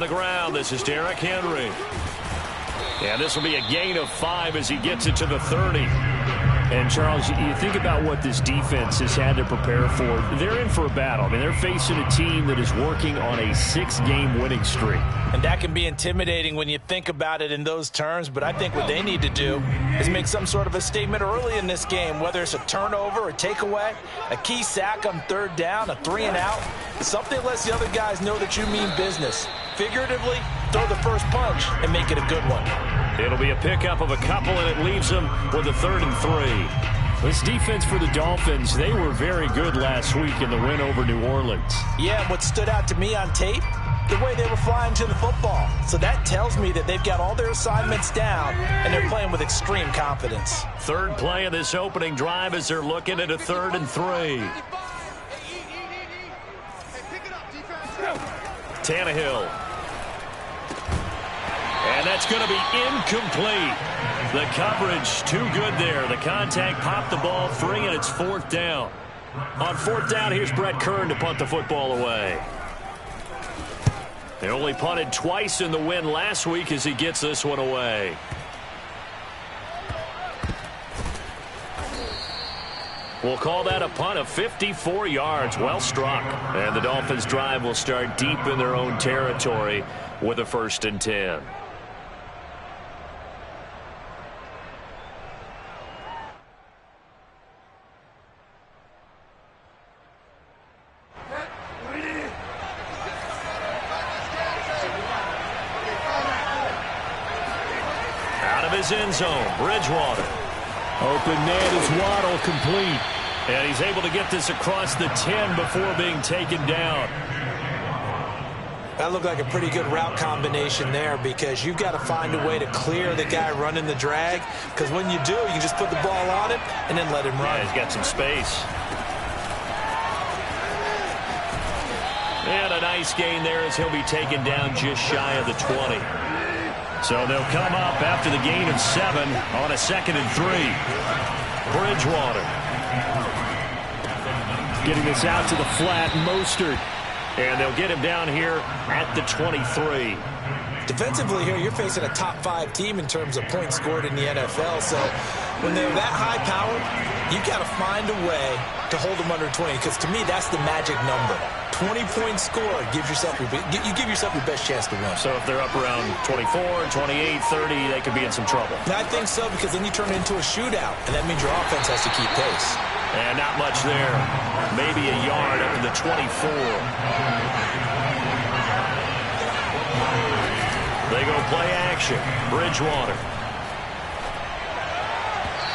On the ground, this is Derrick Henry. And this will be a gain of 5 as he gets it to the 30. And, Charles, you think about what this defense has had to prepare for. They're in for a battle. I mean, they're facing a team that is working on a 6-game winning streak. And that can be intimidating when you think about it in those terms. But I think what they need to do is make some sort of a statement early in this game, whether it's a turnover, a takeaway, a key sack on 3rd down, a 3-and-out. Something that lets the other guys know that you mean business. Figuratively, throw the first punch and make it a good one. It'll be a pickup of a couple, and it leaves them with a 3rd and 3. This defense for the Dolphins, they were very good last week in the win over New Orleans. Yeah, what stood out to me on tape, the way they were flying to the football. So that tells me that they've got all their assignments down, and they're playing with extreme confidence. 3rd play of this opening drive as they're looking at a 3rd and 3. Tannehill. And that's going to be incomplete. The coverage too good there. The contact popped the ball free, and it's 4th down. On 4th down, here's Brett Kern to punt the football away. They only punted twice in the win last week as he gets this one away. We'll call that a punt of 54 yards. Well struck. And the Dolphins' drive will start deep in their own territory with a 1st and 10. Out of his end zone, Bridgewater. Open man is Waddle, complete. And he's able to get this across the 10 before being taken down. That looked like a pretty good route combination there, because you've got to find a way to clear the guy running the drag, because when you do, you can just put the ball on him and then let him run. Yeah, he's got some space. And a nice gain there as he'll be taken down just shy of the 20. So they'll come up after the gain of 7 on a 2nd and 3. Bridgewater. Getting this out to the flat, Mostert. And they'll get him down here at the 23. Defensively here, you're facing a top 5 team in terms of points scored in the NFL. So when they're that high powered, you've got to find a way to hold them under 20, because to me, that's the magic number. 20-point score gives yourself you give yourself your best chance to win. So if they're up around 24, 28, 30, they could be in some trouble. I think so, because then you turn it into a shootout, and that means your offense has to keep pace. And not much there. Maybe a yard up to the 24. They go play action. Bridgewater.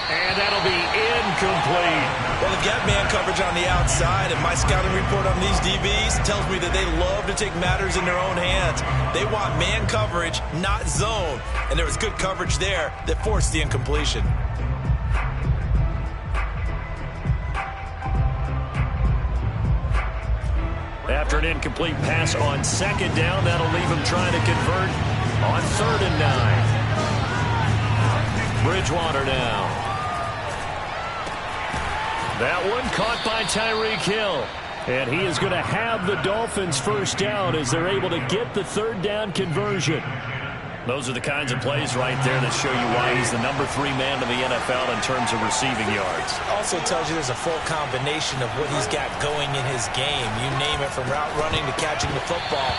And that'll be incomplete. Well, they've got man coverage on the outside, and my scouting report on these DBs tells me that they love to take matters in their own hands. They want man coverage, not zone. And there was good coverage there that forced the incompletion. After an incomplete pass on 2nd down, that'll leave him trying to convert on 3rd and 9. Bridgewater now. That one caught by Tyreek Hill. And he is going to have the Dolphins' 1st down as they're able to get the 3rd down conversion. Those are the kinds of plays right there that show you why he's the number 3 man in the NFL in terms of receiving yards. Also tells you there's a full combination of what he's got going in his game. You name it, from route running to catching the football.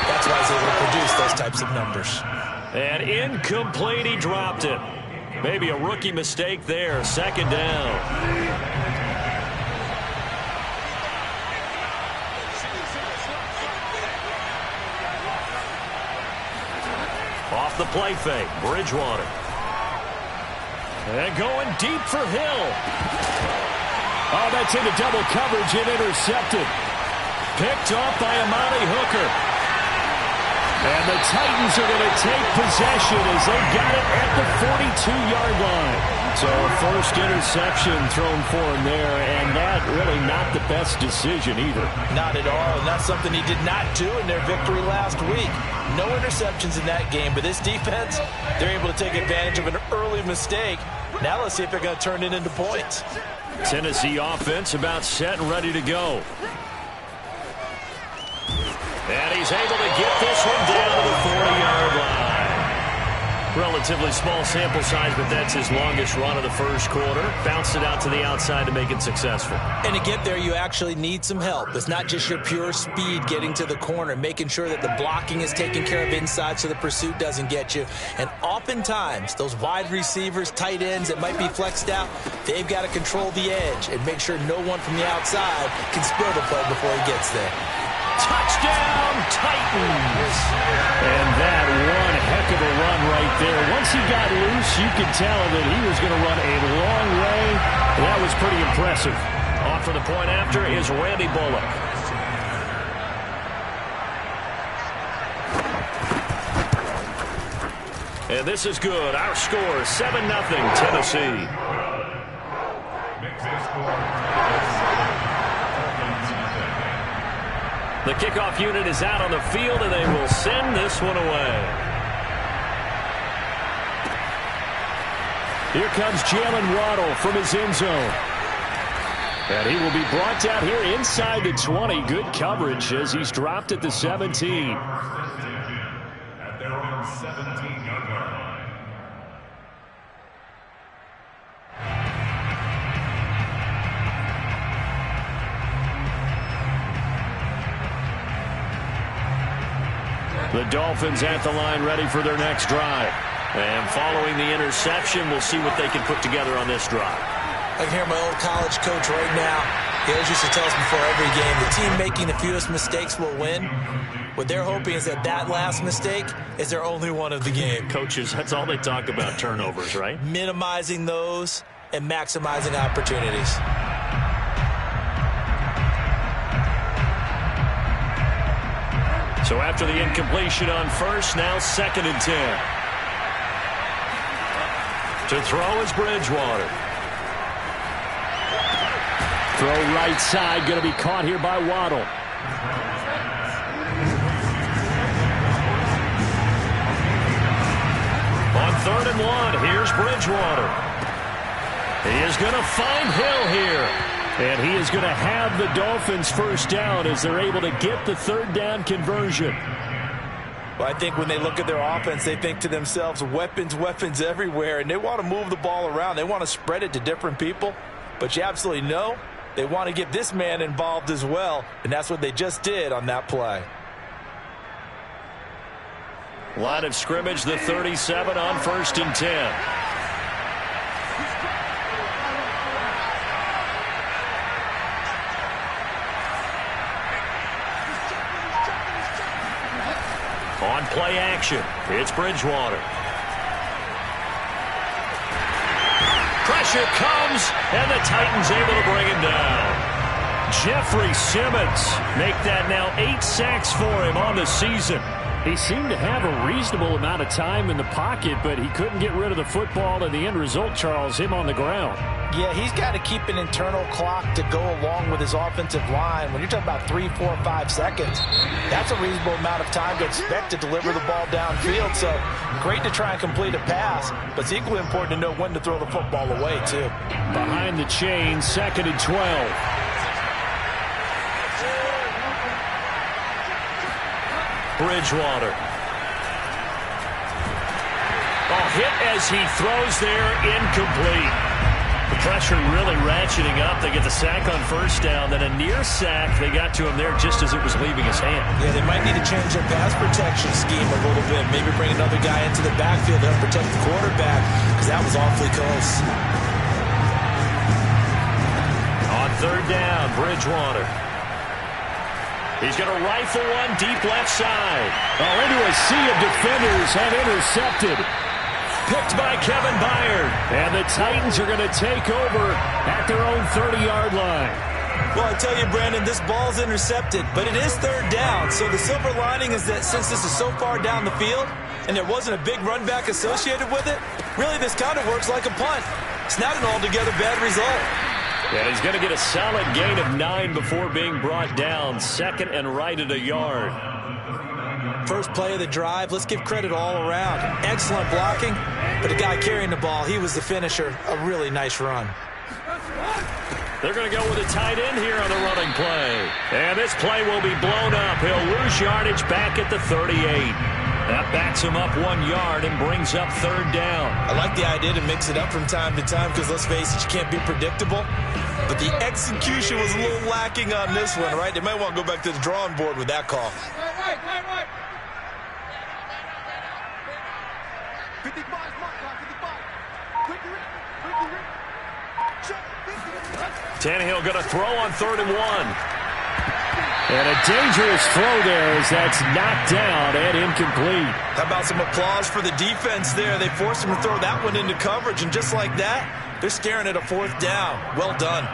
That's why he's able to produce those types of numbers. And incomplete, he dropped it. Maybe a rookie mistake there. 2nd down. Off the play fake, Bridgewater. And going deep for Hill. Oh, that's into double coverage and intercepted. Picked off by Amani Hooker. And the Titans are going to take possession as they got it at the 42-yard line. So a first interception thrown for him there, and that really not the best decision either. Not at all, and that's something he did not do in their victory last week. No interceptions in that game, but this defense, they're able to take advantage of an early mistake. Now let's see if they're going to turn it into points. Tennessee offense about set and ready to go. And he's able to get this one down to the 40-yard line. Relatively small sample size, but that's his longest run of the first quarter. Bounced it out to the outside to make it successful. And to get there, you actually need some help. It's not just your pure speed getting to the corner, making sure that the blocking is taken care of inside so the pursuit doesn't get you. And oftentimes, those wide receivers, tight ends that might be flexed out, they've got to control the edge and make sure no one from the outside can spill the play before he gets there. Touchdown, Titans! And that one heck of a run right there. Once he got loose, you could tell that he was going to run a long way. That was pretty impressive. On for the point after is Randy Bullock. And this is good. Our score, 7-0, Tennessee. The kickoff unit is out on the field, and they will send this one away. Here comes Jalen Waddle from his end zone. And he will be brought down here inside the 20. Good coverage as he's dropped at the 17. At their own 17-yard line. The Dolphins at the line ready for their next drive. And following the interception, we'll see what they can put together on this drive. I can hear my old college coach right now. He always used to tell us before every game, the team making the fewest mistakes will win. What they're hoping is that that last mistake is their only one of the game. Coaches, that's all they talk about, turnovers, right? Minimizing those and maximizing opportunities. So after the incompletion on first, now 2nd and 10. To throw is Bridgewater. Throw right side, going to be caught here by Waddle. On 3rd and 1, here's Bridgewater. He is going to find Hill here. And he is going to have the Dolphins first down as they're able to get the 3rd down conversion. Well, I think when they look at their offense, they think to themselves, weapons, weapons everywhere, and they want to move the ball around. They want to spread it to different people, but you absolutely know they want to get this man involved as well, and that's what they just did on that play. Line of scrimmage, the 37 on 1st and 10. On play action, it's Bridgewater. Pressure comes, and the Titans able to bring him down. Jeffrey Simmons make that now 8 sacks for him on the season. He seemed to have a reasonable amount of time in the pocket, but he couldn't get rid of the football, and the end result, Charles, him on the ground. Yeah, he's got to keep an internal clock to go along with his offensive line. When you're talking about 3, 4, 5 seconds, that's a reasonable amount of time to expect to deliver the ball downfield. So great to try and complete a pass, but it's equally important to know when to throw the football away, too. Behind the chain, 2nd and 12. Bridgewater. Hit as he throws there, incomplete. The pressure really ratcheting up. They get the sack on first down, then a near sack. They got to him there just as it was leaving his hand. Yeah, they might need to change their pass protection scheme a little bit. Maybe bring another guy into the backfield to help protect the quarterback, because that was awfully close. On 3rd down, Bridgewater. He's going to rifle one deep left side. Into a sea of defenders and intercepted. Picked by Kevin Byard. And the Titans are going to take over at their own 30-yard line. Well, I tell you, Brandon, this ball's intercepted, but it is 3rd down. So the silver lining is that since this is so far down the field and there wasn't a big run back associated with it, really this kind of works like a punt. It's not an altogether bad result. And he's going to get a solid gain of 9 before being brought down. 2nd and right at a yard. First play of the drive, let's give credit all around. Excellent blocking, but the guy carrying the ball, he was the finisher. A really nice run. They're going to go with a tight end here on the running play. And this play will be blown up. He'll lose yardage back at the 38. That backs him up 1 yard and brings up third down. I like the idea to mix it up from time to time because, let's face it, you can't be predictable. But the execution was a little lacking on this one, right? They might want to go back to the drawing board with that call. Tannehill going to throw on 3rd and 1. And a dangerous throw there as that's knocked down and incomplete. How about some applause for the defense there? They forced him to throw that one into coverage, and just like that, they're staring at a 4th down. Well done.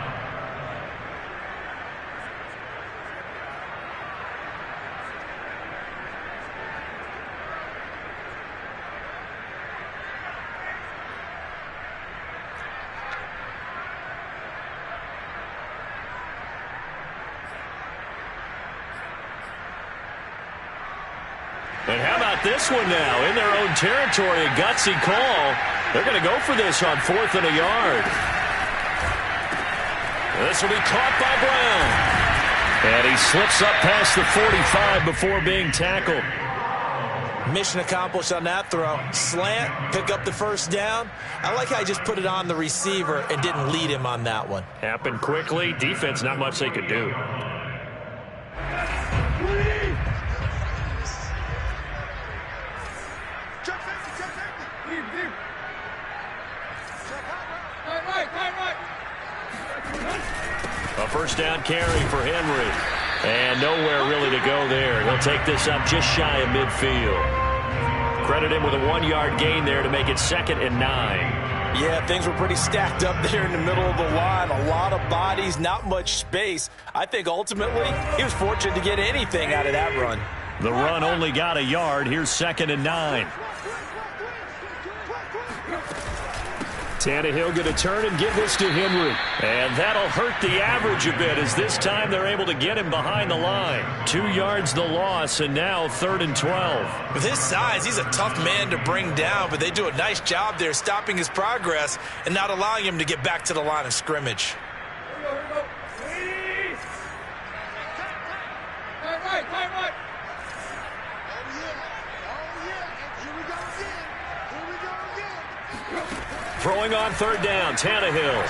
And how about this one now? In their own territory, a gutsy call. They're going to go for this on 4th and a yard. This will be caught by Brown. And he slips up past the 45 before being tackled. Mission accomplished on that throw. Slant, pick up the 1st down. I like how he just put it on the receiver and didn't lead him on that one. Happened quickly. Defense, not much they could do. A 1st down carry for Henry. And nowhere really to go there. He'll take this up just shy of midfield. Credit him with a 1-yard gain there to make it 2nd and 9. Yeah, things were pretty stacked up there in the middle of the line. A lot of bodies, not much space. I think ultimately he was fortunate to get anything out of that run. The run only got a yard. Here's 2nd and 9. Tannehill going to turn and give this to Henry. And that'll hurt the average a bit as this time they're able to get him behind the line. 2 yards the loss, and now 3rd and 12. With his size, he's a tough man to bring down, but they do a nice job there stopping his progress and not allowing him to get back to the line of scrimmage. Throwing on 3rd down, Tannehill.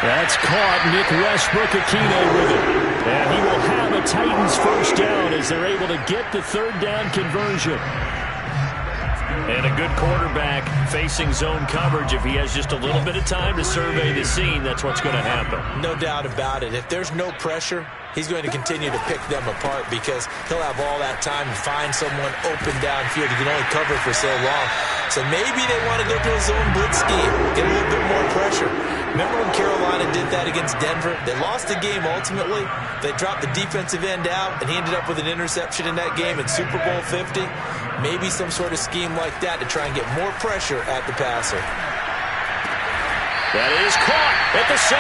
That's caught. Nick Westbrook-Akine with it. And he will have a Titans 1st down as they're able to get the 3rd down conversion. And a good quarterback facing zone coverage. If he has just a little bit of time to survey the scene, that's what's going to happen. No doubt about it. If there's no pressure, he's going to continue to pick them apart because he'll have all that time to find someone open downfield. He can only cover for so long. So maybe they want to go to a zone blitz scheme, get a little bit more pressure. Remember when Carolina did that against Denver? They lost the game ultimately. They dropped the defensive end out, and he ended up with an interception in that game in Super Bowl 50. Maybe some sort of scheme like that to try and get more pressure at the passer. That is caught at the 7.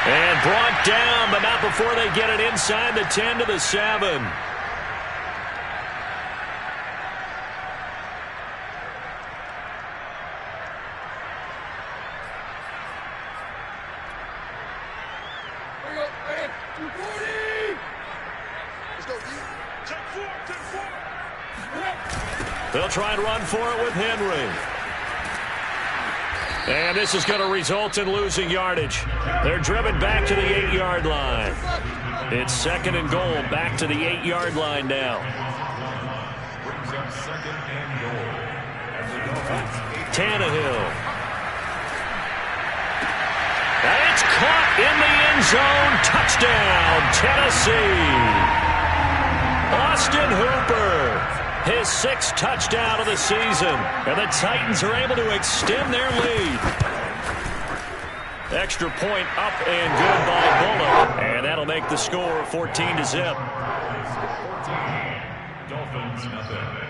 And brought down, but not before they get it inside the 10 to the 7. They'll try and run for it with Henry. And this is going to result in losing yardage. They're driven back to the 8-yard line. It's 2nd and goal, back to the 8-yard line now. Brings up 2nd and goal. Tannehill. And it's caught in the end zone. Touchdown, Tennessee. Austin Hooper. His 6th touchdown of the season. And the Titans are able to extend their lead. Extra point up and good by Bullock. And that'll make the score 14-0. 14. Dolphins nothing.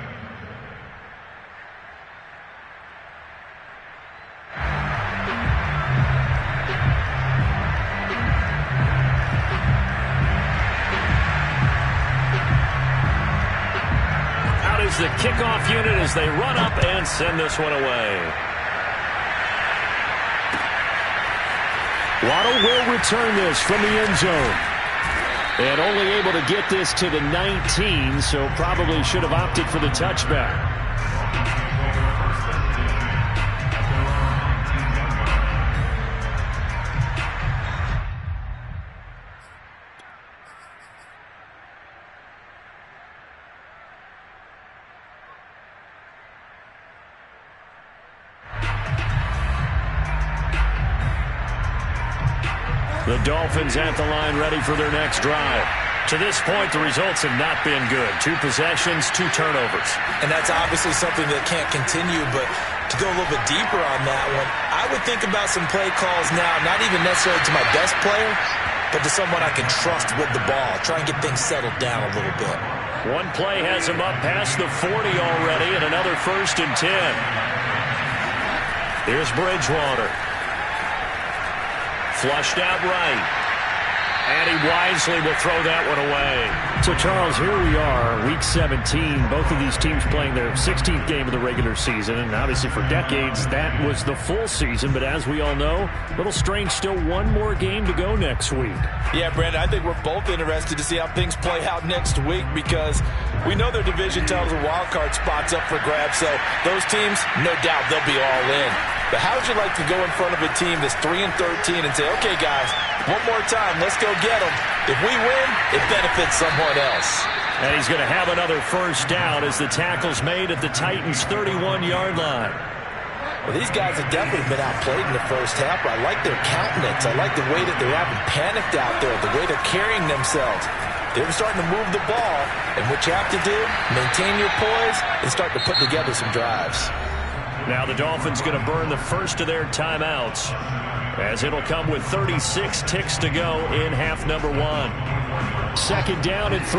Is the kickoff unit as they run up and send this one away. Waddle will return this from the end zone. And only able to get this to the 19, so probably should have opted for the touchback. The Dolphins at the line ready for their next drive. To this point, the results have not been good. 2 possessions, 2 turnovers. And that's obviously something that can't continue, but to go a little bit deeper on that one, I would think about some play calls now, not even necessarily to my best player, but to someone I can trust with the ball. Try and get things settled down a little bit. One play has him up past the 40 already, and another 1st and 10. Here's Bridgewater. Flushed out right. And he wisely will throw that one away. So, Charles, here we are, Week 17. Both of these teams playing their 16th game of the regular season. And obviously for decades, that was the full season. But as we all know, a little strange, still one more game to go next week. Yeah, Brandon, I think we're both interested to see how things play out next week because we know their division titles and wild card spots up for grabs. So those teams, no doubt, they'll be all in. But how would you like to go in front of a team that's 3-13 and say, okay, guys, one more time, let's go get them. If we win, it benefits someone else. And he's going to have another 1st down as the tackle's made at the Titans' 31-yard line. Well, these guys have definitely been outplayed in the first half, but I like their countenance. I like the way that they haven't panicked out there, the way they're carrying themselves. They're starting to move the ball, and what you have to do, maintain your poise and start to put together some drives. Now the Dolphins going to burn the first of their timeouts as it'll come with 36 ticks to go in half number 1. 2nd down and 3.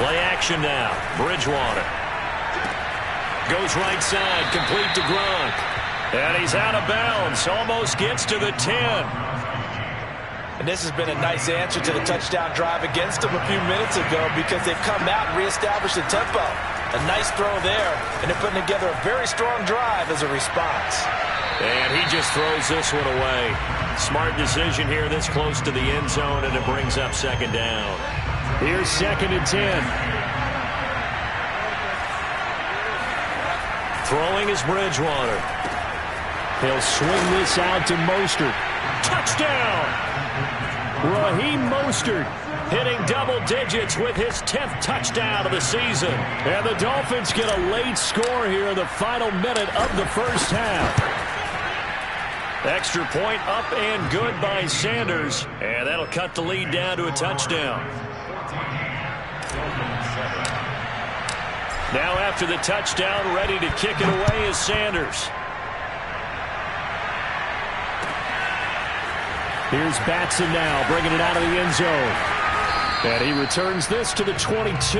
Play action now. Bridgewater. Goes right side, complete to Gronk. And he's out of bounds, almost gets to the 10. And this has been a nice answer to the touchdown drive against them a few minutes ago because they've come out and reestablished the tempo. A nice throw there, and they're putting together a very strong drive as a response. And he just throws this one away. Smart decision here this close to the end zone, and it brings up 2nd down. Here's 2nd and 10. Throwing is Bridgewater. He'll swing this out to Mostert. Touchdown! Raheem Mostert hitting double digits with his 10th touchdown of the season. And the Dolphins get a late score here in the final minute of the first half. Extra point up and good by Sanders. And that'll cut the lead down to a touchdown. Now after the touchdown, ready to kick it away is Sanders. Here's Batson now, bringing it out of the end zone. And he returns this to the 22.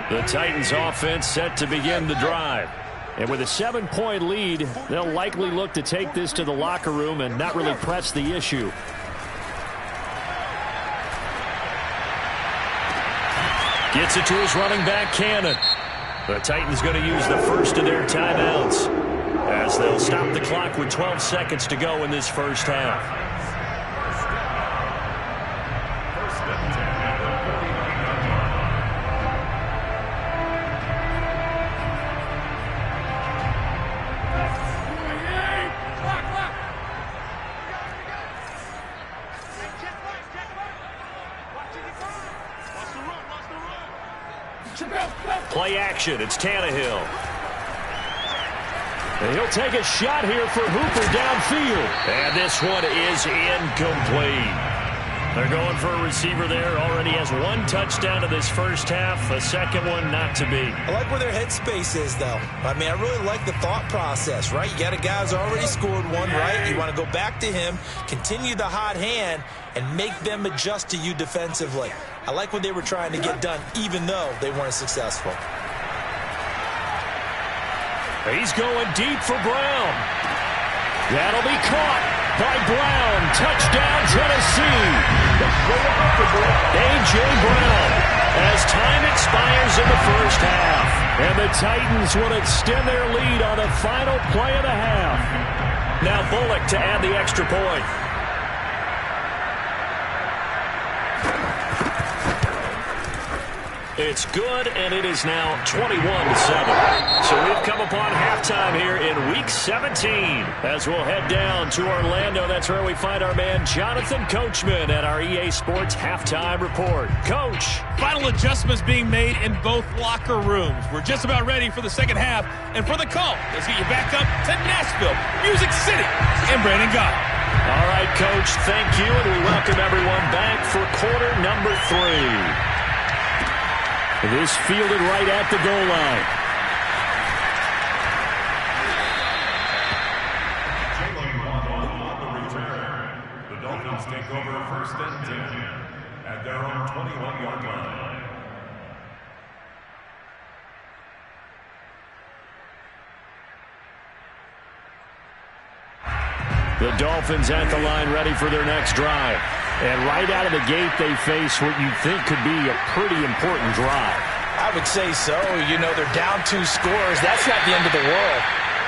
The Titans offense set to begin the drive. And with a 7-point lead, they'll likely look to take this to the locker room and not really press the issue. Gets it to his running back, Cannon. The Titans going to use the first of their timeouts as they'll stop the clock with 12 seconds to go in this first half. Play action. It's Tannehill. And he'll take a shot here for Hooper downfield. And this one is incomplete. They're going for a receiver there. Already has 1 touchdown in this first half. A second one not to be. I like where their headspace is, though. I mean, I really like the thought process, right? You got a guy who's already scored one, right? You want to go back to him, continue the hot hand, and make them adjust to you defensively. I like what they were trying to get done, even though they weren't successful. He's going deep for Brown. That'll be caught by Brown. Touchdown, Tennessee. A.J. Brown as time expires in the first half. And the Titans will extend their lead on the final play of the half. Now Bullock to add the extra point. It's good, and it is now 21-7. So we've come upon halftime here in Week 17. As we'll head down to Orlando, that's where we find our man Jonathan Coachman at our EA Sports Halftime Report. Coach. Final adjustments being made in both locker rooms. We're just about ready for the second half. And for the call, let's get you back up to Nashville, Music City, and Brandon Gott. All right, Coach, thank you, and we welcome everyone back for quarter number 3. This fielded right at the goal line. The Dolphins take over first and 10 at their own 21-yard line. The Dolphins at the line ready for their next drive. And right out of the gate, they face what you think could be a pretty important drive. I would say so. You know, they're down 2 scores. That's not the end of the world.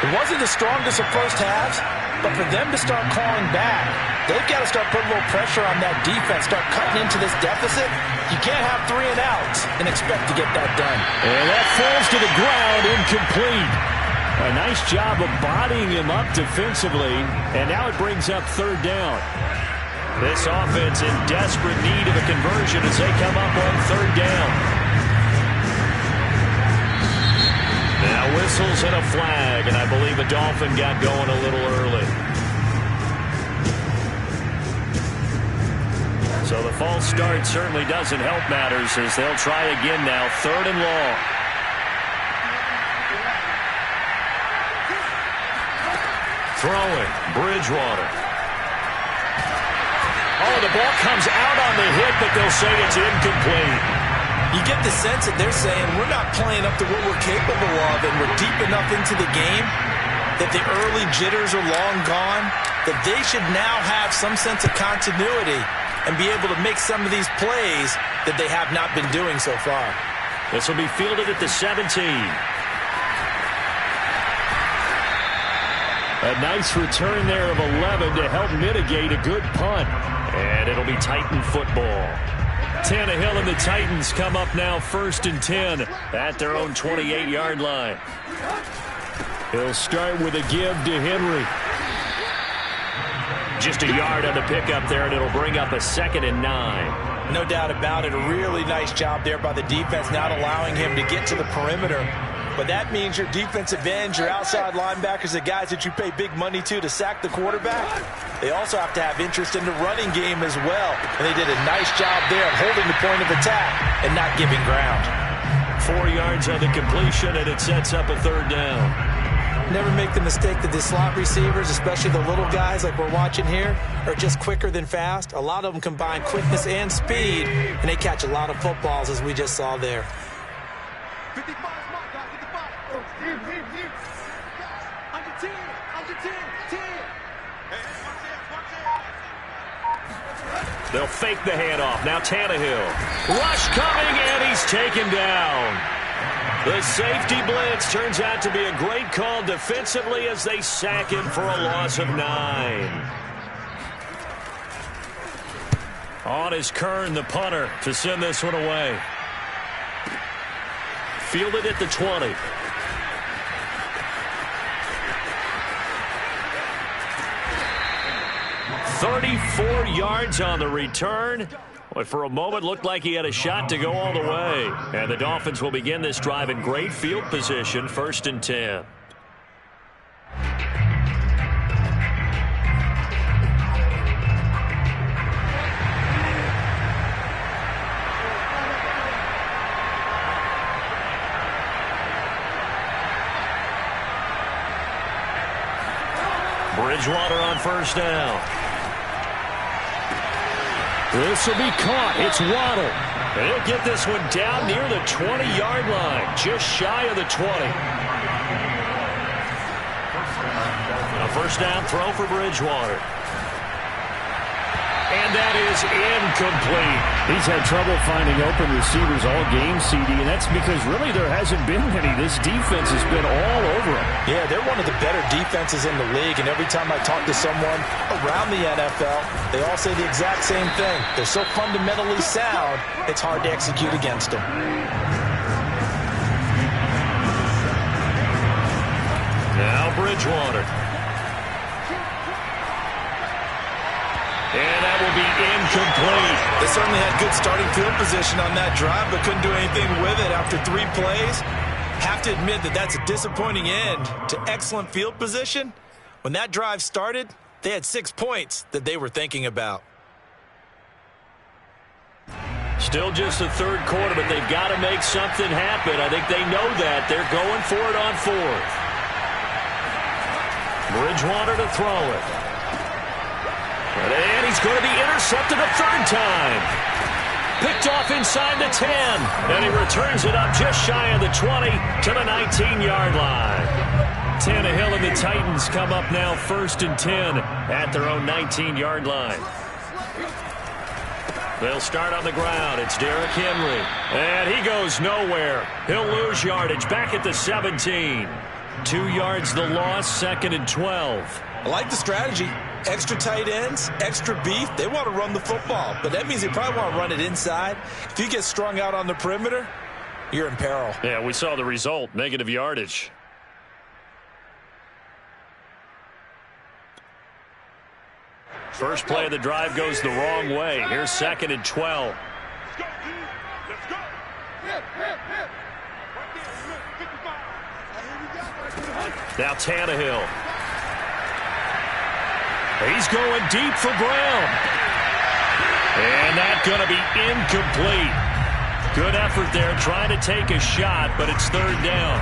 It wasn't the strongest of first halves, but for them to start calling back, they've got to start putting a little pressure on that defense, start cutting into this deficit. You can't have 3 and outs and expect to get that done. And that falls to the ground, incomplete. A nice job of bodying him up defensively, and now it brings up third down. This offense in desperate need of a conversion as they come up on third down. Now whistles and a flag, and I believe a Dolphin got going a little early. So the false start certainly doesn't help matters as they'll try again now, third and long. Throwing, Bridgewater. Oh, the ball comes out on the hit, but they'll say it's incomplete. You get the sense that they're saying we're not playing up to what we're capable of, and we're deep enough into the game that the early jitters are long gone, that they should now have some sense of continuity and be able to make some of these plays that they have not been doing so far. This will be fielded at the 17. A nice return there of 11 to help mitigate a good punt. And it'll be Titan football. Tannehill and the Titans come up now first and 10 at their own 28-yard line. He'll start with a give to Henry. Just a yard on the pickup there, and it'll bring up a 2nd and 9. No doubt about it. A really nice job there by the defense, not allowing him to get to the perimeter. But that means your defensive ends, your outside linebackers, the guys that you pay big money to sack the quarterback, they also have to have interest in the running game as well. And they did a nice job there of holding the point of attack and not giving ground. 4 yards on the completion, and it sets up a third down. Never make the mistake that the slot receivers, especially the little guys like we're watching here, are just quicker than fast. A lot of them combine quickness and speed, and they catch a lot of footballs, as we just saw there. They'll fake the handoff. Now Tannehill. Rush coming, and he's taken down. The safety blitz turns out to be a great call defensively as they sack him for a loss of 9. On is Kern, the punter, to send this one away. Fielded at the 20. "34 yards on the return. But for a moment, looked like he had a shot to go all the way. And the Dolphins will begin this drive in great field position, 1st and 10. Bridgewater on first down. This will be caught. It's Waddle. He'll get this one down near the 20-yard line, just shy of the 20. A first down throw for Bridgewater. And that is incomplete. He's had trouble finding open receivers all game, CD, and that's because really there hasn't been any. This defense has been all over him. Yeah, they're one of the better defenses in the league, and every time I talk to someone around the NFL, they all say the exact same thing. They're so fundamentally sound, it's hard to execute against them. Now Bridgewater. And that will be incomplete. They certainly had good starting field position on that drive, but couldn't do anything with it after 3 plays. Have to admit that that's a disappointing end to excellent field position. When that drive started, they had 6 points that they were thinking about. Still just the third quarter, but they've got to make something happen. I think they know that. They're going for it on 4th. Bridgewater to throw it. And he's going to be intercepted a 3rd time. Picked off inside the 10. And he returns it up just shy of the 20 to the 19-yard line. Tannehill and the Titans come up now 1st and 10 at their own 19-yard line. They'll start on the ground. It's Derrick Henry. And he goes nowhere. He'll lose yardage back at the 17. 2 yards the loss, 2nd and 12. I like the strategy. Extra tight ends, extra beef. They want to run the football, but that means they probably want to run it inside. If you get strung out on the perimeter, you're in peril. Yeah, we saw the result, negative yardage. First play of the drive goes the wrong way. Here's 2nd and 12. Now Tannehill. He's going deep for Brown. And that's going to be incomplete. Good effort there trying to take a shot, but it's 3rd down.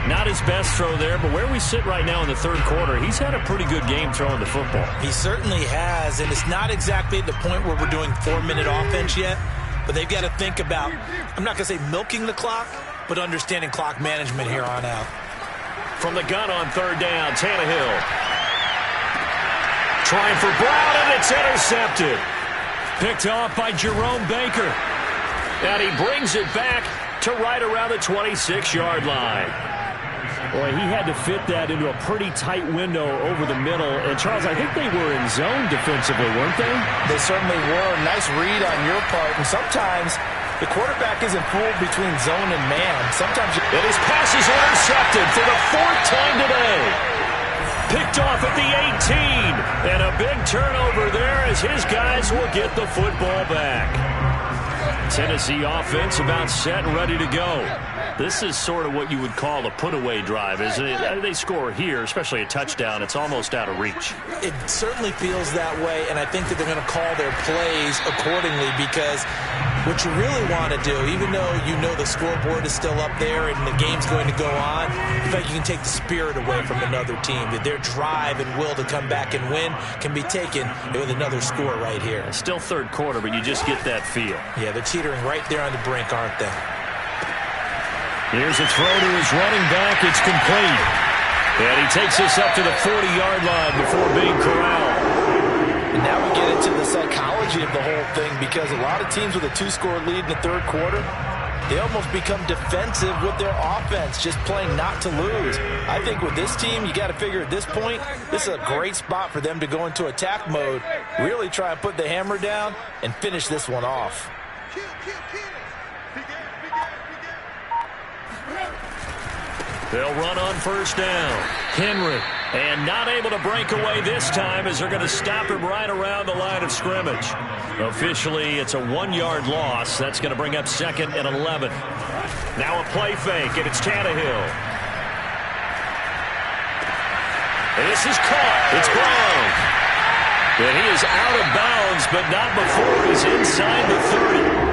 Not his best throw there, but where we sit right now in the 3rd quarter, he's had a pretty good game throwing the football. He certainly has, and it's not exactly at the point where we're doing 4-minute offense yet, but they've got to think about, I'm not going to say milking the clock, but understanding clock management here on out. From the gun on 3rd down, Tannehill. Trying for Brown, and it's intercepted. Picked off by Jerome Baker. And he brings it back to right around the 26-yard line. Boy, he had to fit that into a pretty tight window over the middle. And, Charles, I think they were in zone defensively, weren't they? They certainly were. Nice read on your part. And sometimes the quarterback isn't fooled between zone and man. Sometimes and his pass is intercepted for the 4th time today. Picked off at the 18. And a big turnover there as his guys will get the football back. Tennessee offense about set and ready to go. This is sort of what you would call a put-away drive, isn't it? They score here, especially a touchdown. It's almost out of reach. It certainly feels that way, and I think that they're going to call their plays accordingly because what you really want to do, even though you know the scoreboard is still up there and the game's going to go on, in fact, you can take the spirit away from another team. That their drive and will to come back and win can be taken with another score right here. Still 3rd quarter, but you just get that feel. Yeah, they're teetering right there on the brink, aren't they? Here's a throw to his running back. It's complete. And he takes us up to the 40-yard line before being corralled. And now we get into the psychology of the whole thing because a lot of teams with a 2-score lead in the 3rd quarter, they almost become defensive with their offense, just playing not to lose. I think with this team, you got to figure at this point, this is a great spot for them to go into attack mode, really try and put the hammer down and finish this one off. They'll run on 1st down. Henry. And not able to break away this time as they're going to stop him right around the line of scrimmage. Officially, it's a 1-yard loss. That's going to bring up 2nd and 11. Now a play fake, and it's Tannehill. And this is caught. It's Brown. And he is out of bounds, but not before he's inside the 30.